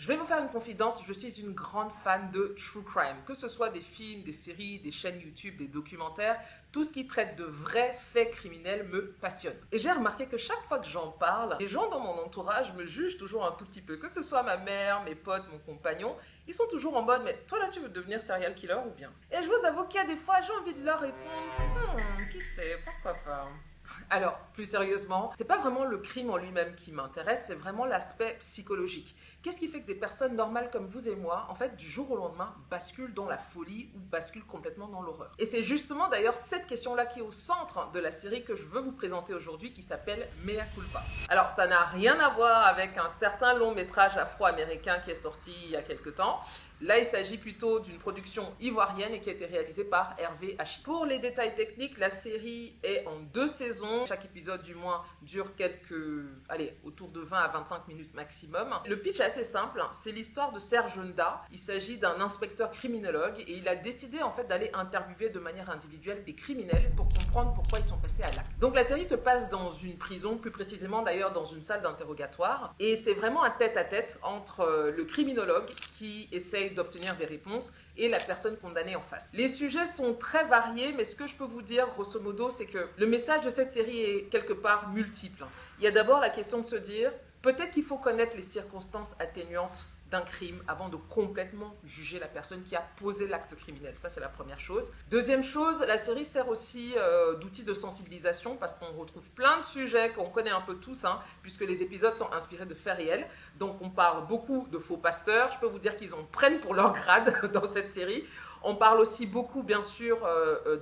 Je vais vous faire une confidence, je suis une grande fan de true crime, que ce soit des films, des séries, des chaînes YouTube, des documentaires, tout ce qui traite de vrais faits criminels me passionne. Et j'ai remarqué que chaque fois que j'en parle, les gens dans mon entourage me jugent toujours un tout petit peu, que ce soit ma mère, mes potes, mon compagnon, ils sont toujours en mode, mais toi là tu veux devenir serial killer ou bien? Et je vous avoue qu'il y a des fois j'ai envie de leur répondre, qui sait, pourquoi pas? Alors, plus sérieusement, c'est pas vraiment le crime en lui-même qui m'intéresse, c'est vraiment l'aspect psychologique. Qu'est-ce qui fait que des personnes normales comme vous et moi, en fait, du jour au lendemain, basculent dans la folie ou basculent complètement dans l'horreur? Et c'est justement d'ailleurs cette question-là qui est au centre de la série que je veux vous présenter aujourd'hui, qui s'appelle Mea Culpa. Alors, ça n'a rien à voir avec un certain long métrage afro-américain qui est sorti il y a quelques temps. Là, il s'agit plutôt d'une production ivoirienne et qui a été réalisée par Hervé Hachi. Pour les détails techniques, la série est en 2 saisons. Chaque épisode, du moins, dure autour de 20 à 25 minutes maximum. Le pitch est assez simple. C'est l'histoire de Serge Nda. Il s'agit d'un inspecteur criminologue et il a décidé en fait d'aller interviewer de manière individuelle des criminels pour comprendre pourquoi ils sont passés à l'acte. Donc la série se passe dans une prison, plus précisément d'ailleurs dans une salle d'interrogatoire. Et c'est vraiment un tête-à-tête entre le criminologue qui essaye d'obtenir des réponses et la personne condamnée en face. Les sujets sont très variés, mais ce que je peux vous dire, grosso modo, c'est que le message de cette série est quelque part multiple. Il y a d'abord la question de se dire, peut-être qu'il faut connaître les circonstances atténuantes d'un crime avant de complètement juger la personne qui a posé l'acte criminel. Ça, c'est la première chose. Deuxième chose, la série sert aussi d'outil de sensibilisation parce qu'on retrouve plein de sujets qu'on connaît un peu tous, puisque les épisodes sont inspirés de faits réels. Donc, on parle beaucoup de faux pasteurs. Je peux vous dire qu'ils en prennent pour leur grade dans cette série. On parle aussi beaucoup, bien sûr,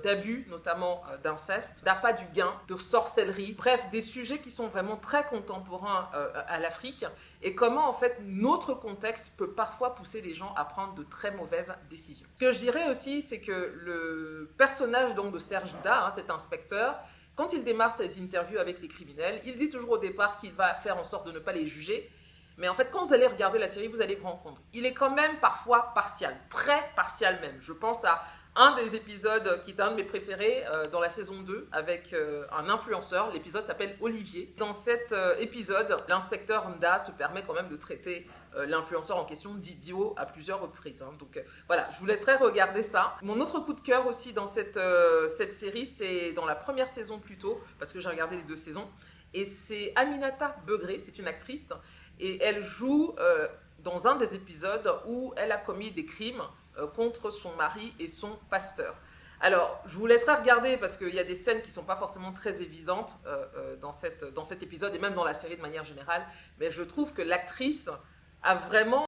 d'abus, notamment d'inceste, d'appât du gain, de sorcellerie. Bref, des sujets qui sont vraiment très contemporains à l'Afrique et comment, en fait, notre contexte peut parfois pousser les gens à prendre de très mauvaises décisions. Ce que je dirais aussi, c'est que le personnage donc, de Serge Nda, cet inspecteur, quand il démarre ses interviews avec les criminels, il dit toujours au départ qu'il va faire en sorte de ne pas les juger. Mais en fait, quand vous allez regarder la série, vous allez vous rendre compte. Il est quand même parfois partial, très partial même. Je pense à un des épisodes qui est un de mes préférés dans la saison 2 avec un influenceur. L'épisode s'appelle Olivier. Dans cet épisode, l'inspecteur Nda se permet quand même de traiter l'influenceur en question d'idiot à plusieurs reprises. Donc voilà, je vous laisserai regarder ça. Mon autre coup de cœur aussi dans cette série, c'est dans la première saison plutôt, parce que j'ai regardé les 2 saisons. Et c'est Aminata Begré, c'est une actrice. Et elle joue dans un des épisodes où elle a commis des crimes contre son mari et son pasteur. Alors, je vous laisserai regarder parce qu'il y a des scènes qui ne sont pas forcément très évidentes dans cet épisode et même dans la série de manière générale. Mais je trouve que l'actrice a vraiment